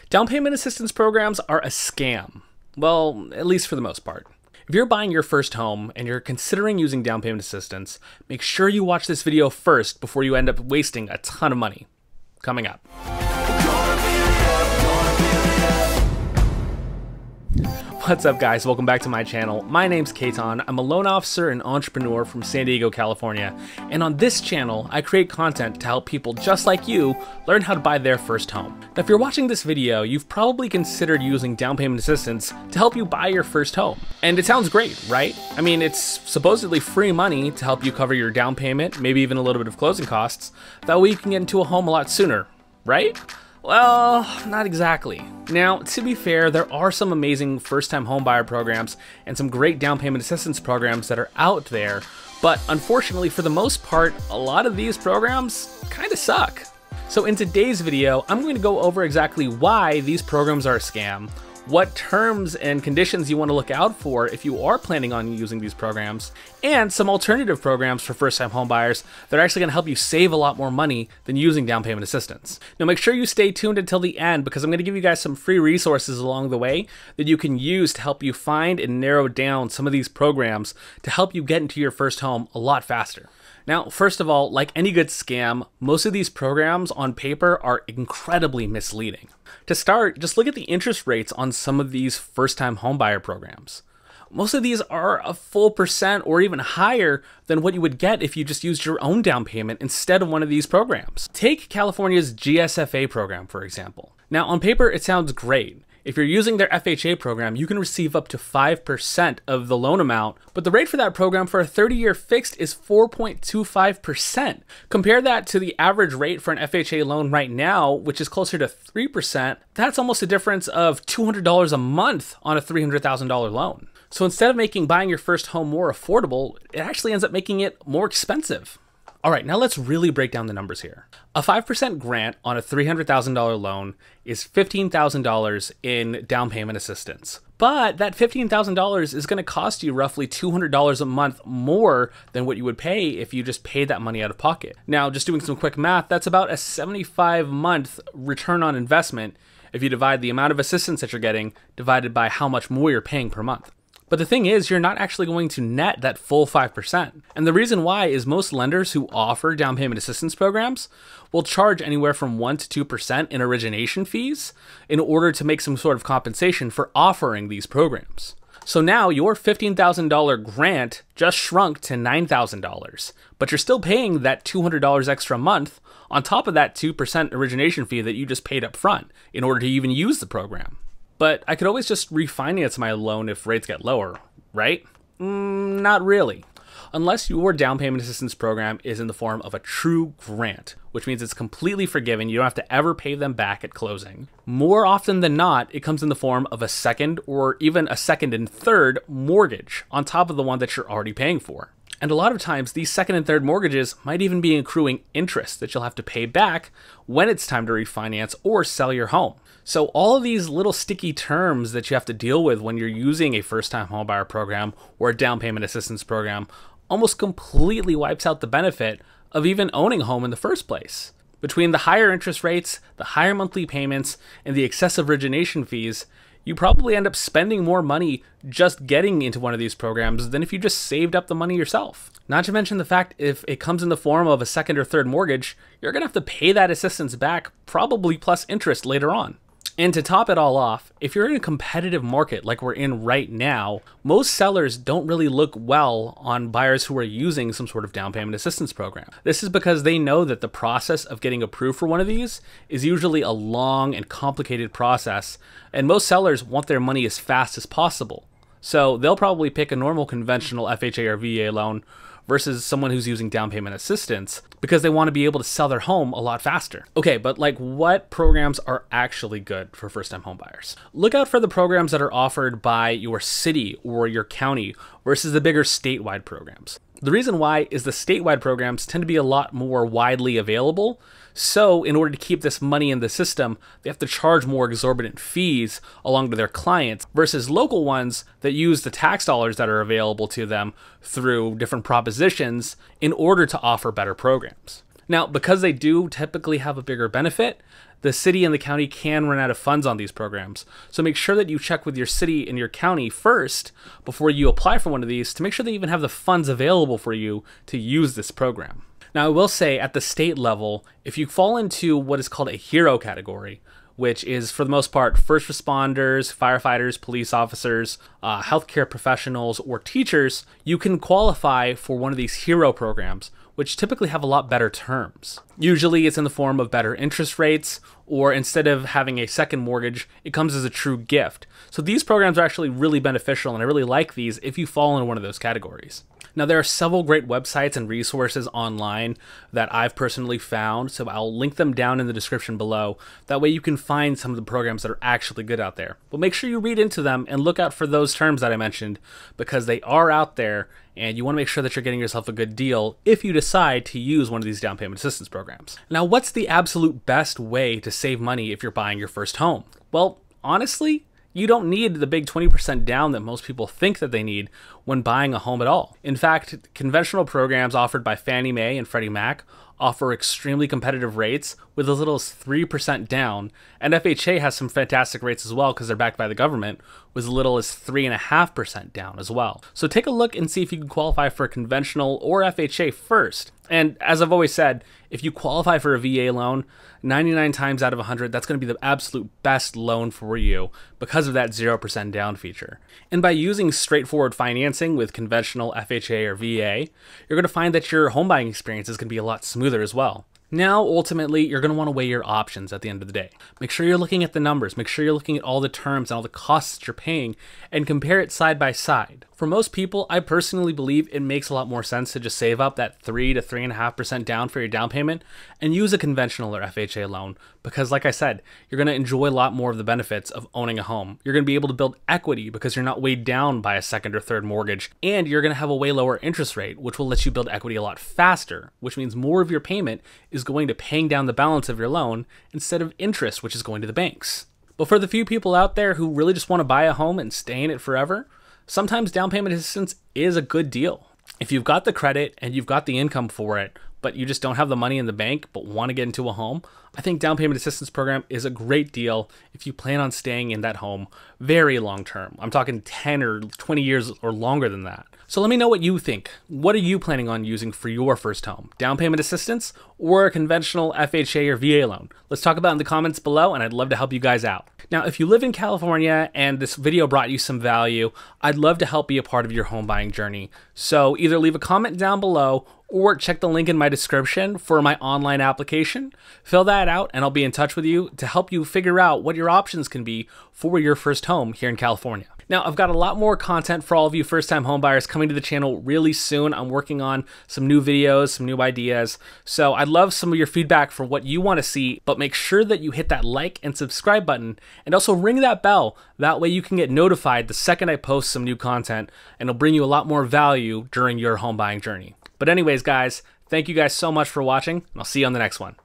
Down payment assistance programs are a scam. Well, at least for the most part. If you're buying your first home and you're considering using down payment assistance, make sure you watch this video first before you end up wasting a ton of money. Coming up. What's up, guys? Welcome back to my channel. My name's Caton. I'm a loan officer and entrepreneur from San Diego, California. And on this channel, I create content to help people just like you learn how to buy their first home. Now, if you're watching this video, you've probably considered using down payment assistance to help you buy your first home. And it sounds great, right? I mean, it's supposedly free money to help you cover your down payment, maybe even a little bit of closing costs. That way you can get into a home a lot sooner, right? Well, not exactly. Now, to be fair, there are some amazing first-time homebuyer programs and some great down payment assistance programs that are out there, but unfortunately, for the most part, a lot of these programs kind of suck. So in today's video, I'm going to go over exactly why these programs are a scam, what terms and conditions you want to look out for if you are planning on using these programs, and some alternative programs for first-time homebuyers that are actually going to help you save a lot more money than using down payment assistance. Now, make sure you stay tuned until the end because I'm going to give you guys some free resources along the way that you can use to help you find and narrow down some of these programs to help you get into your first home a lot faster. Now, first of all, like any good scam, most of these programs on paper are incredibly misleading. To start, just look at the interest rates on some of these first-time homebuyer programs. Most of these are a full percent or even higher than what you would get if you just used your own down payment instead of one of these programs. Take California's GSFA program, for example. Now, on paper, it sounds great. If you're using their FHA program, you can receive up to 5% of the loan amount, but the rate for that program for a 30-year fixed is 4.25%. Compare that to the average rate for an FHA loan right now, which is closer to 3%. That's almost a difference of $200 a month on a $300,000 loan. So instead of making buying your first home more affordable, it actually ends up making it more expensive. All right, now let's really break down the numbers here. A 5% grant on a $300,000 loan is $15,000 in down payment assistance. But that $15,000 is going to cost you roughly $200 a month more than what you would pay if you just paid that money out of pocket. Now, just doing some quick math, that's about a 75-month return on investment if you divide the amount of assistance that you're getting divided by how much more you're paying per month. But the thing is, you're not actually going to net that full 5%. And the reason why is most lenders who offer down payment assistance programs will charge anywhere from 1 to 2% in origination fees in order to make some sort of compensation for offering these programs. So now your $15,000 grant just shrunk to $9,000, but you're still paying that $200 extra a month on top of that 2% origination fee that you just paid up front in order to even use the program. But I could always just refinance my loan if rates get lower, right? Not really. Unless your down payment assistance program is in the form of a true grant, which means it's completely forgiven, you don't have to ever pay them back at closing. More often than not, it comes in the form of a second or even a second and third mortgage on top of the one that you're already paying for. And a lot of times, these second and third mortgages might even be accruing interest that you'll have to pay back when it's time to refinance or sell your home. So all of these little sticky terms that you have to deal with when you're using a first-time homebuyer program or a down payment assistance program almost completely wipes out the benefit of even owning a home in the first place. Between the higher interest rates, the higher monthly payments, and the excessive origination fees, you probably end up spending more money just getting into one of these programs than if you just saved up the money yourself. Not to mention the fact if it comes in the form of a second or third mortgage, you're going to have to pay that assistance back, probably plus interest later on. And to top it all off, if you're in a competitive market like we're in right now, most sellers don't really look well on buyers who are using some sort of down payment assistance program. This is because they know that the process of getting approved for one of these is usually a long and complicated process, and most sellers want their money as fast as possible. So they'll probably pick a normal conventional FHA or VA loan versus someone who's using down payment assistance because they want to be able to sell their home a lot faster. Okay, but like what programs are actually good for first-time homebuyers? Look out for the programs that are offered by your city or your county versus the bigger statewide programs. The reason why is the statewide programs tend to be a lot more widely available. So in order to keep this money in the system, they have to charge more exorbitant fees along to their clients versus local ones that use the tax dollars that are available to them through different propositions in order to offer better programs. Now, because they do typically have a bigger benefit, the city and the county can run out of funds on these programs. So make sure that you check with your city and your county first before you apply for one of these to make sure they even have the funds available for you to use this program. Now, I will say at the state level, if you fall into what is called a hero category, which is for the most part first responders, firefighters, police officers, healthcare professionals, or teachers, you can qualify for one of these hero programs, which typically have a lot better terms. Usually it's in the form of better interest rates, or instead of having a second mortgage, it comes as a true gift. So these programs are actually really beneficial, and I really like these if you fall in one of those categories. Now, there are several great websites and resources online that I've personally found, so I'll link them down in the description below. That way you can find some of the programs that are actually good out there. But make sure you read into them and look out for those terms that I mentioned, because they are out there, and you want to make sure that you're getting yourself a good deal if you decide to use one of these down payment assistance programs. Now, what's the absolute best way to save money if you're buying your first home? Well, honestly, you don't need the big 20% down that most people think that they need when buying a home at all. In fact, conventional programs offered by Fannie Mae and Freddie Mac offer extremely competitive rates with as little as 3% down, and FHA has some fantastic rates as well because they're backed by the government with as little as 3.5% down as well. So take a look and see if you can qualify for a conventional or FHA first. And as I've always said, if you qualify for a VA loan, 99 times out of 100, that's going to be the absolute best loan for you because of that 0% down feature. And by using straightforward financing with conventional FHA or VA, you're going to find that your home buying experience is going to be a lot smoother as well. Now, ultimately, you're going to want to weigh your options at the end of the day. Make sure you're looking at the numbers, make sure you're looking at all the terms and all the costs that you're paying, and compare it side by side. For most people, I personally believe it makes a lot more sense to just save up that 3 to 3.5% down for your down payment and use a conventional or FHA loan because, like I said, you're going to enjoy a lot more of the benefits of owning a home. You're going to be able to build equity because you're not weighed down by a second or third mortgage, and you're going to have a way lower interest rate, which will let you build equity a lot faster, which means more of your payment is going to paying down the balance of your loan instead of interest, which is going to the banks. But for the few people out there who really just want to buy a home and stay in it forever, sometimes down payment assistance is a good deal. If you've got the credit and you've got the income for it, but you just don't have the money in the bank but want to get into a home, I think down payment assistance program is a great deal if you plan on staying in that home very long term. I'm talking 10 or 20 years or longer than that. So let me know what you think. What are you planning on using for your first home? Down payment assistance or a conventional FHA or VA loan? Let's talk about it in the comments below, and I'd love to help you guys out. Now, if you live in California and this video brought you some value, I'd love to help be a part of your home buying journey. So either leave a comment down below or check the link in my description for my online application. Fill that out and I'll be in touch with you to help you figure out what your options can be for your first home here in California. Now, I've got a lot more content for all of you first-time homebuyers coming to the channel really soon. I'm working on some new videos, some new ideas. So I'd love some of your feedback for what you want to see, but make sure that you hit that like and subscribe button and also ring that bell. That way you can get notified the second I post some new content, and it'll bring you a lot more value during your home buying journey. But anyways, guys, thank you guys so much for watching, and I'll see you on the next one.